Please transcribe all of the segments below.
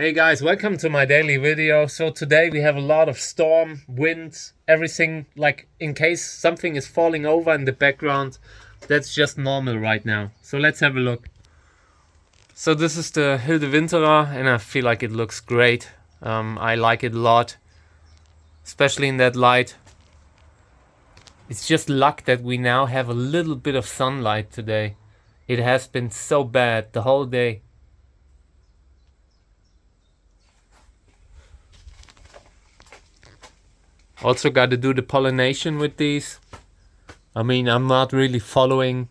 Hey guys, welcome to my daily video. So today we have a lot of storm, wind, everything, like in case something is falling over in the background. That's just normal right now. So let's have a look. So this is the Hildewintera and I feel like it looks great. I like it a lot, especially in that light. It's just luck that we now have a little bit of sunlight today. It has been so bad the whole day. Also got to do the pollination with these. I mean, I'm not really following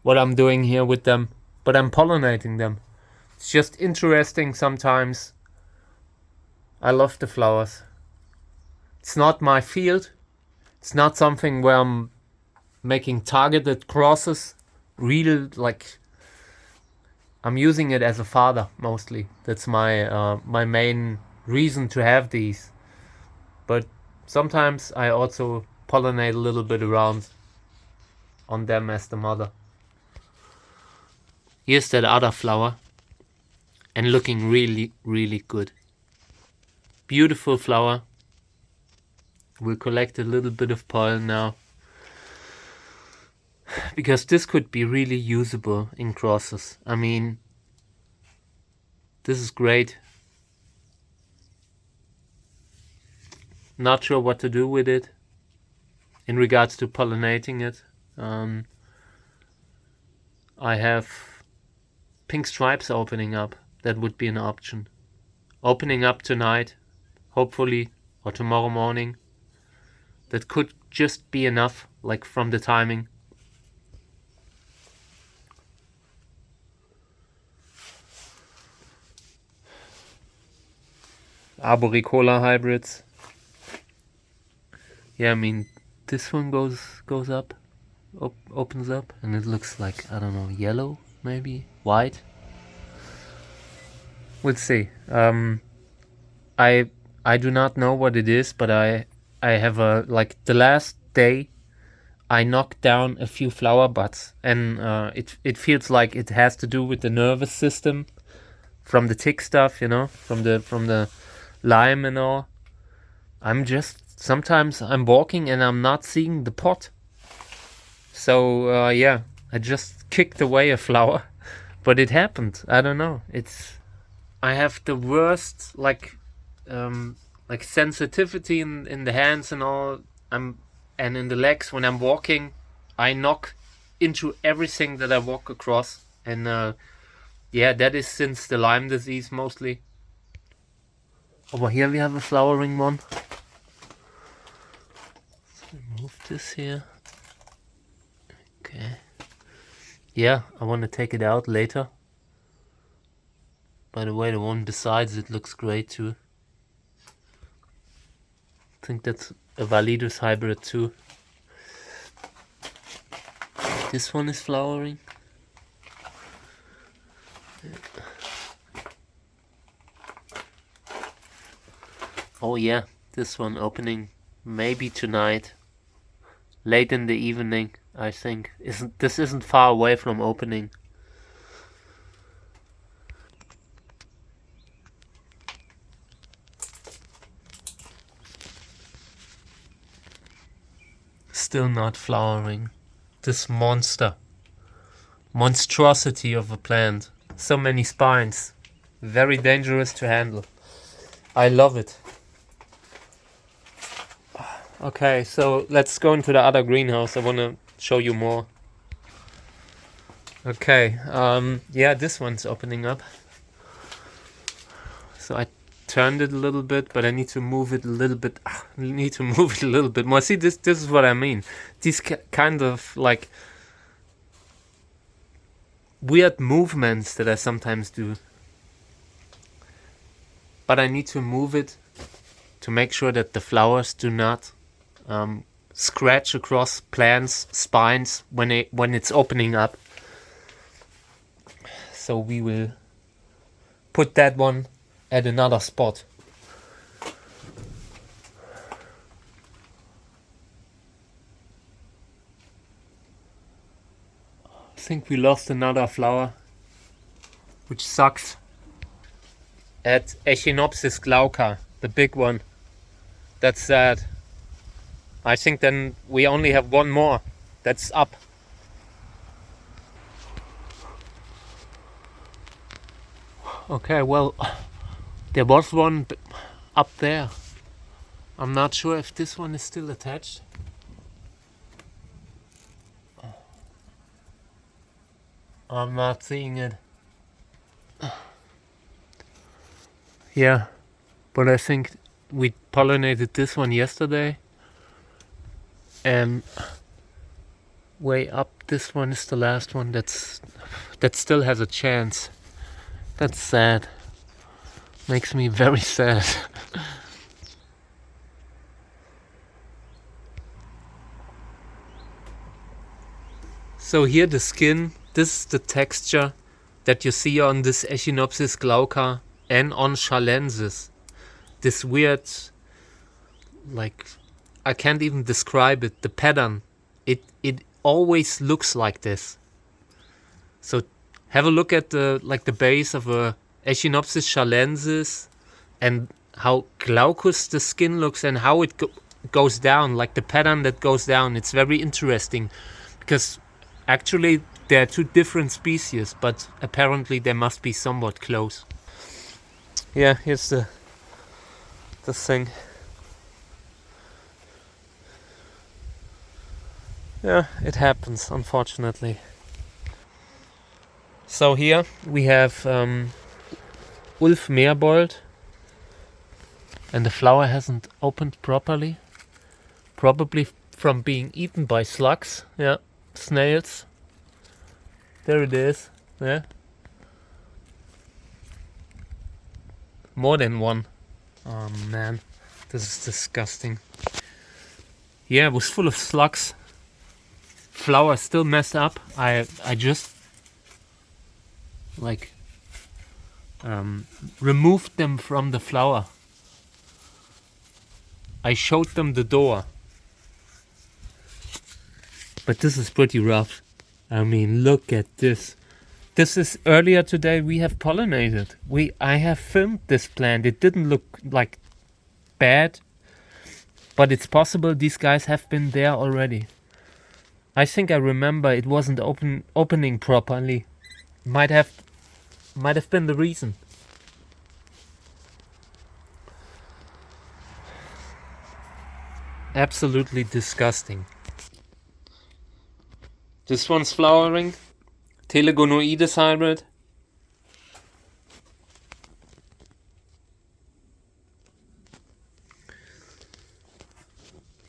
what I'm doing here with them, but I'm pollinating them. It's just interesting sometimes. I love the flowers. It's not my field. It's not something where I'm making targeted crosses. Real, like, I'm using it as a father mostly. That's my my main reason to have these. But sometimes I also pollinate a little bit around on them as the mother. Here's that other flower, and looking really, really good. Beautiful flower. We'll collect a little bit of pollen now, because this could be really usable in crosses. I mean, this is great. Not sure what to do with it in regards to pollinating it. I have pink stripes opening up. That would be an option. Opening up tonight, hopefully, or tomorrow morning. That could just be enough, like from the timing. Arboricola hybrids. Yeah, I mean, this one goes up, opens up, and it looks like, I don't know, yellow, maybe white. We'll see. I do not know what it is, but I have a, like, the last day I knocked down a few flower buds, and it feels like it has to do with the nervous system from the tick stuff, you know, from the lime and all. Sometimes I'm walking and I'm not seeing the pot. So yeah, I just kicked away a flower, but it happened. I don't know. I have the worst like sensitivity in the hands and all. And in the legs when I'm walking, I knock into everything that I walk across. And yeah, that is since the Lyme disease mostly. Over here we have a flowering one. Move this here. Okay. Yeah, I want to take it out later. By the way, the one besides it looks great too. I think that's a Validus hybrid too. This one is flowering. Oh yeah, this one opening maybe tonight. Late in the evening, I think. This isn't far away from opening. Still not flowering. This monstrosity of a plant. So many spines. Very dangerous to handle. I love it. Okay, so let's go into the other greenhouse. I want to show you more. Okay, yeah, this one's opening up. So I turned it a little bit, but I need to move it a little bit. More. See, this is what I mean. These kind of like weird movements that I sometimes do. But I need to move it to make sure that the flowers do not scratch across plants' spines when it's opening up. So we will put that one at another spot. I think we lost another flower, which sucks. at Echinopsis glauca, the big one. That's sad. I think then we only have one more that's up. Okay, well, there was one up there. I'm not sure if this one is still attached. I'm not seeing it. Yeah, but I think we pollinated this one yesterday. And way up, this one is the last one that still has a chance. That's sad. Makes me very sad. So here the skin, this is the texture that you see on this Echinopsis glauca and on Chalensis. This weird, like, I can't even describe it, the pattern. It always looks like this. So have a look at the base of a Echinopsis chalensis and how glaucous the skin looks and how it goes down, like the pattern that goes down. It's very interesting because actually there are two different species, but apparently they must be somewhat close. Yeah, here's the thing. Yeah, it happens, unfortunately. So here we have Ulf Meerbold, and the flower hasn't opened properly, probably from being eaten by slugs. Yeah, snails. There it is. Yeah, more than one. Oh man, this is disgusting. Yeah, it was full of slugs. Flower still messed up. I just like removed them from the flower. I showed them the door. But this is pretty rough. I mean, look at this. This is earlier today we have pollinated. I have filmed this plant. It didn't look like bad, but it's possible these guys have been there already. I think I remember it wasn't opening properly. Might have been the reason. Absolutely disgusting. This one's flowering. Telegonoides hybrid.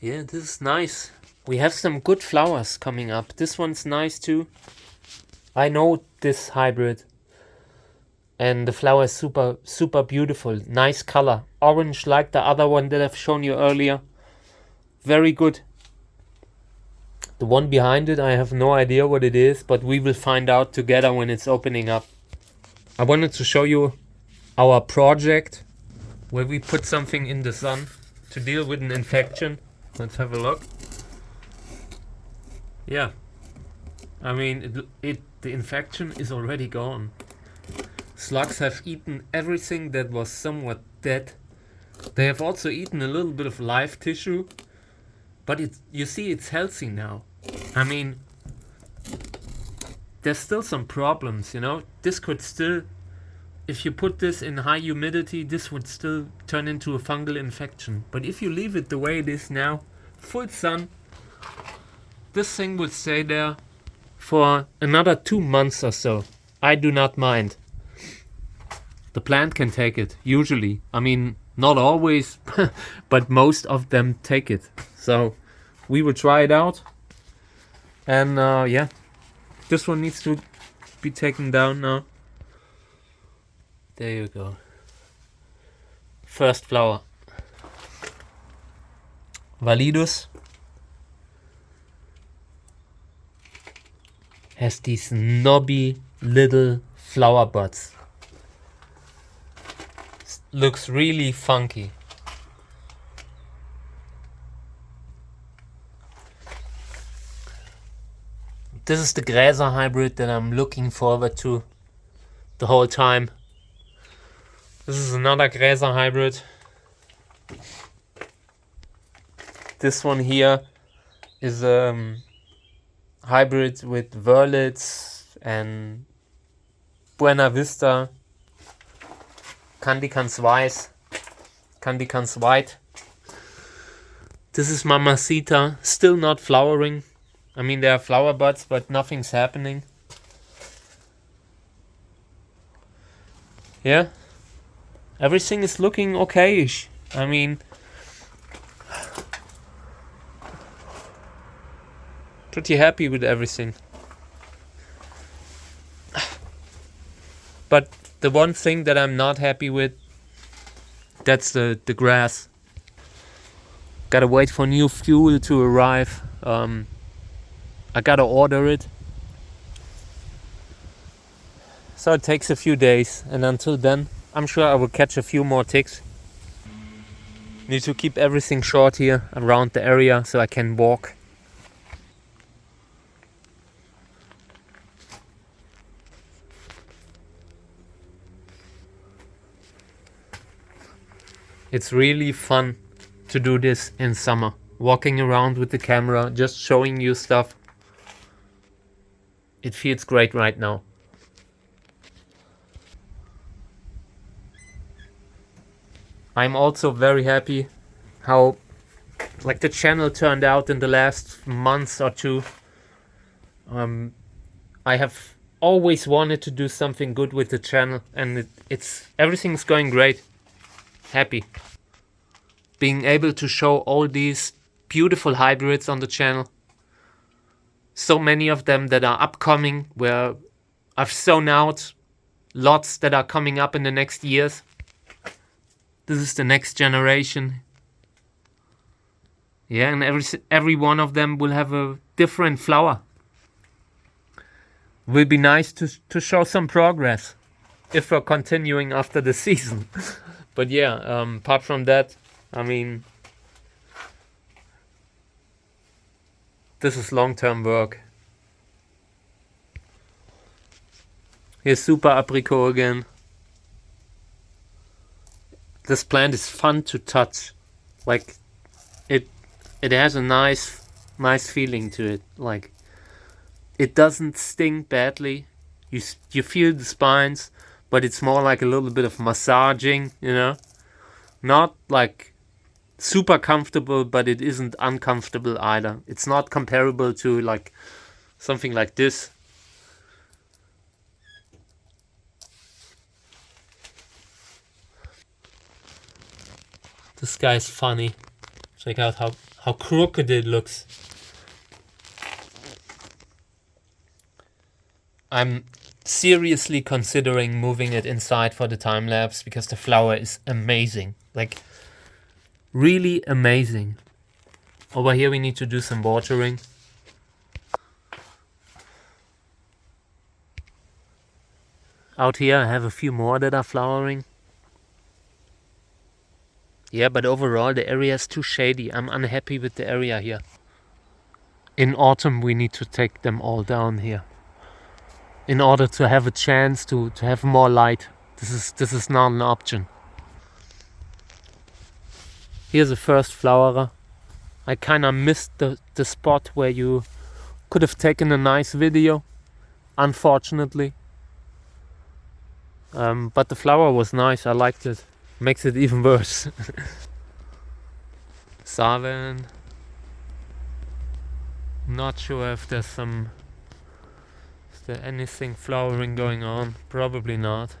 Yeah, this is nice. We have some good flowers coming up. This one's nice too. I know this hybrid. And the flower is super beautiful. Nice color. Orange like the other one that I've shown you earlier. Very good. The one behind it, I have no idea what it is, but we will find out together when it's opening up. I wanted to show you our project where we put something in the sun to deal with an infection. Let's have a look. Yeah. I mean, the infection is already gone. Slugs have eaten everything that was somewhat dead. They have also eaten a little bit of live tissue. But you see, it's healthy now. I mean, there's still some problems, you know. This could still, if you put this in high humidity, this would still turn into a fungal infection. But if you leave it the way it is now, full sun, this thing will stay there for another 2 months or so. I do not mind. The plant can take it, usually. I mean, not always, but most of them take it. So we will try it out. And yeah, this one needs to be taken down now. There you go. First flower. Validus has these knobby little flower buds. Looks really funky. This is the Gräser hybrid that I'm looking forward to the whole time. This is another Gräser hybrid. This one here is hybrid with Wörlitz and Buena Vista, Candicans White. This is Mamacita, still not flowering. I mean, there are flower buds, but nothing's happening. Yeah, everything is looking okay-ish. I mean, pretty happy with everything. But the one thing that I'm not happy with, that's the grass. Gotta wait for new fuel to arrive. I gotta order it. So it takes a few days, and until then, I'm sure I will catch a few more ticks. Need to keep everything short here around the area so I can walk. It's really fun to do this in summer. Walking around with the camera, just showing you stuff. It feels great right now. I'm also very happy how like the channel turned out in the last month or two. I have always wanted to do something good with the channel, and it's everything's going great. Happy. Being able to show all these beautiful hybrids on the channel. So many of them that are upcoming, where I've sown out lots that are coming up in the next years. This is the next generation. Yeah, and every one of them will have a different flower. Will be nice to show some progress if we're continuing after the season. But yeah, apart from that, I mean, this is long-term work. Here's Super Apricot again. This plant is fun to touch. Like, it has a nice feeling to it. Like, it doesn't sting badly. You feel the spines, but it's more like a little bit of massaging, you know? Not like super comfortable, but it isn't uncomfortable either. It's not comparable to like something like this. This guy's funny. Check out how crooked it looks. I'm seriously considering moving it inside for the time lapse because the flower is amazing. Like, really amazing. Over here we need to do some watering. Out here I have a few more that are flowering. Yeah, but overall the area is too shady. I'm unhappy with the area here. In autumn we need to take them all down here, in order to have a chance to have more light. This is not an option. Here's the first flowerer. I kinda missed the spot where you could have taken a nice video, unfortunately. But the flower was nice, I liked it. Makes it even worse. Saven. Not sure if there's is there anything flowering going on? Probably not.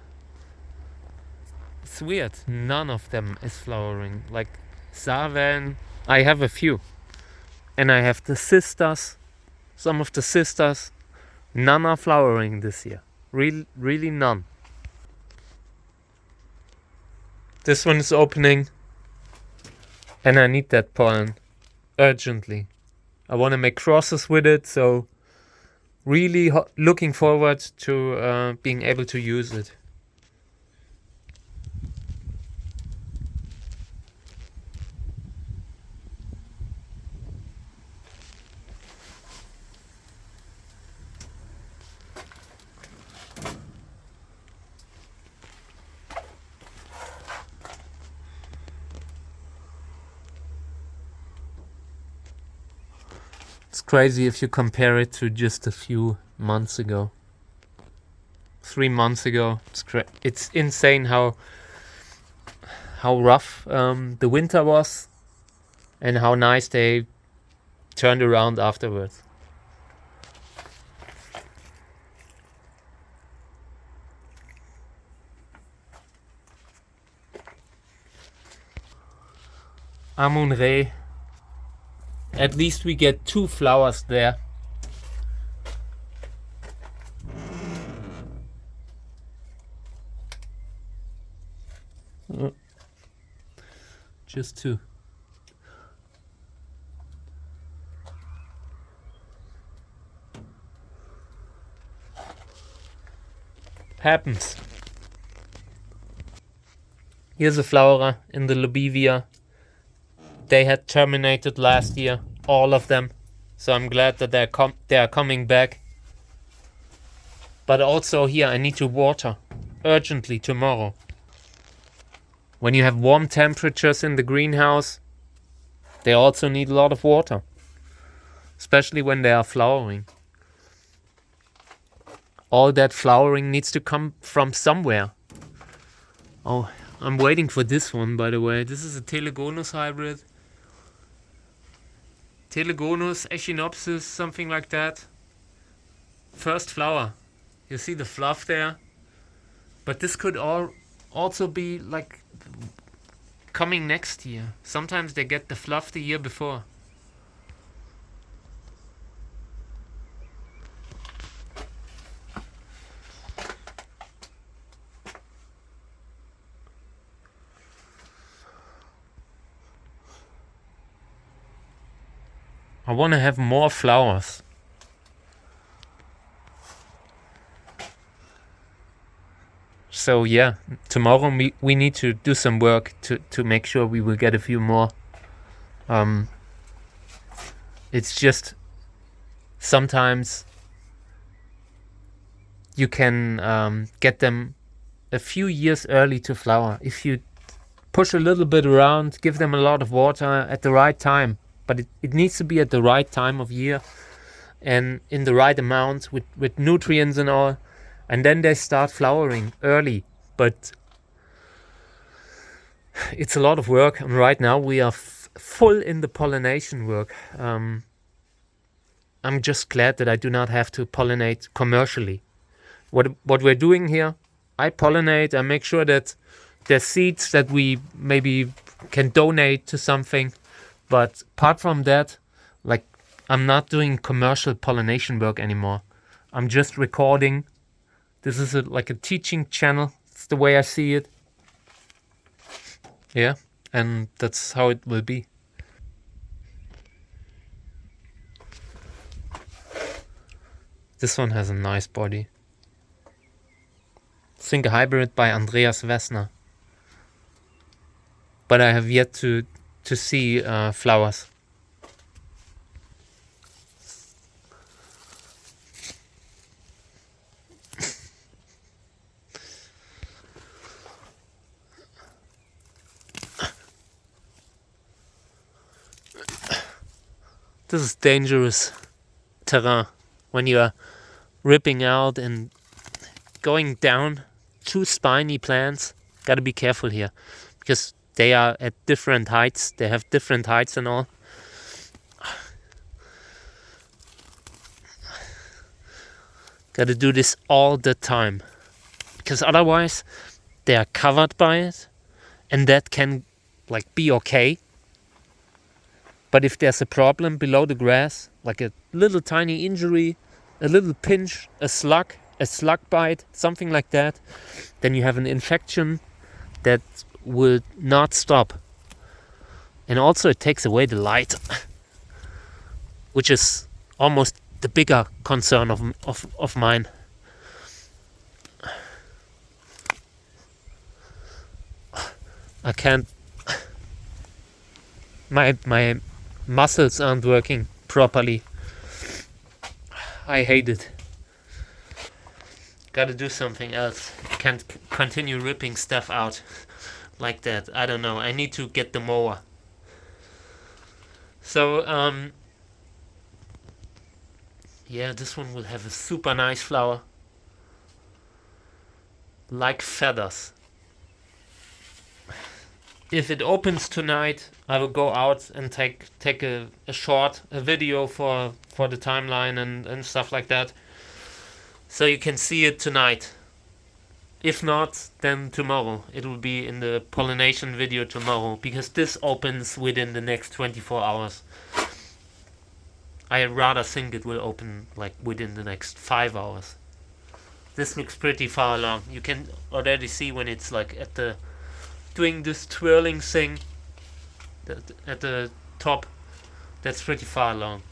It's weird, none of them is flowering. Like Saven, I have a few. And I have the sisters, some of the sisters. None are flowering this year. Really none. This one is opening. And I need that pollen urgently. I want to make crosses with it, so really looking forward to being able to use it. crazy if you compare it to just a few months ago. 3 months ago. It's insane how rough the winter was and how nice they turned around afterwards. Amun-Re. At least we get 2 flowers there. Just 2. Happens. Here's a flower in the Lobivia. They had terminated last year, all of them. So I'm glad that they are coming back. But also here I need to water urgently tomorrow. When you have warm temperatures in the greenhouse, they also need a lot of water. Especially when they are flowering. All that flowering needs to come from somewhere. Oh, I'm waiting for this one, by the way. This is a Telegonus hybrid. Telegonus, Echinopsis, something like that. First flower. You see the fluff there? But this could also be like coming next year. Sometimes they get the fluff the year before. I want to have more flowers. So yeah, tomorrow we need to do some work to make sure we will get a few more. It's just sometimes you can get them a few years early to flower. If you push a little bit around, give them a lot of water at the right time. But it needs to be at the right time of year and in the right amount with nutrients and all. And then they start flowering early. But it's a lot of work. And right now we are full in the pollination work. I'm just glad that I do not have to pollinate commercially. What we're doing here, I pollinate. I make sure that there's seeds that we maybe can donate to something. But apart from that, like, I'm not doing commercial pollination work anymore. I'm just recording. This is like a teaching channel. It's the way I see it. Yeah, and that's how it will be. This one has a nice body. I think a hybrid by Andreas Wessner. But I have yet to see flowers. This is dangerous terrain when you are ripping out and going down 2 spiny plants. Gotta be careful here because they are at different heights. They have different heights and all. Gotta do this all the time. Because otherwise they are covered by it. And that can like be okay. But if there's a problem below the grass, like a little tiny injury, a little pinch, a slug bite, something like that, then you have an infection that will not stop. And also it takes away the light, which is almost the bigger concern of mine. I can't, my muscles aren't working properly. I hate it. Gotta do something else. Can't continue ripping stuff out like that. I don't know. I need to get the mower. So Yeah, this one will have a super nice flower. Like feathers. If it opens tonight, I will go out and take a video for the timeline and stuff like that. So you can see it tonight. If not, then tomorrow. It will be in the pollination video tomorrow, because this opens within the next 24 hours. I rather think it will open like within the next 5 hours. This looks pretty far along. You can already see when it's like at the doing this twirling thing at the top. That's pretty far along.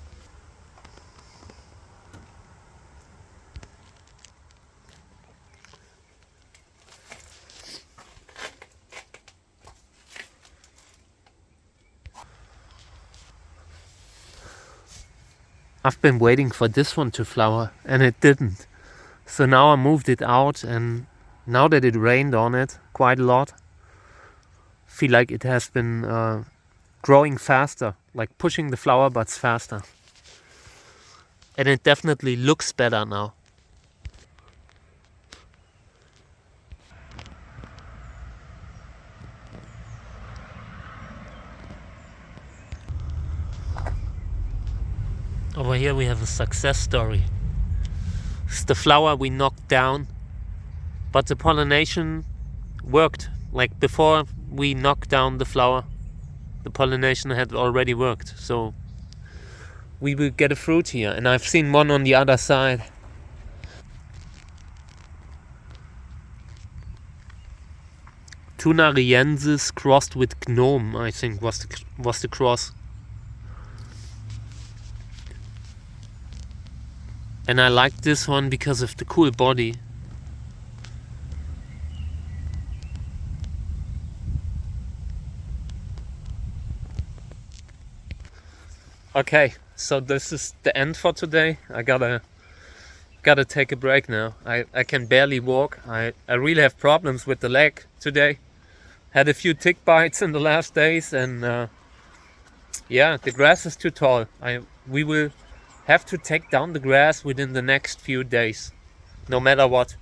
I've been waiting for this one to flower and it didn't. So now I moved it out, and now that it rained on it quite a lot, I feel like it has been growing faster, like pushing the flower buds faster. And it definitely looks better now. Over here we have a success story. It's the flower we knocked down, but the pollination worked. Like before we knocked down the flower, the pollination had already worked. So we will get a fruit here, and I've seen one on the other side. Tunariensis crossed with gnome, I think was the cross. And I like this one because of the cool body. Okay, so this is the end for today. I gotta take a break now. I can barely walk. I really have problems with the leg today. Had a few tick bites in the last days, and yeah, the grass is too tall. We will have to take down the grass within the next few days, no matter what.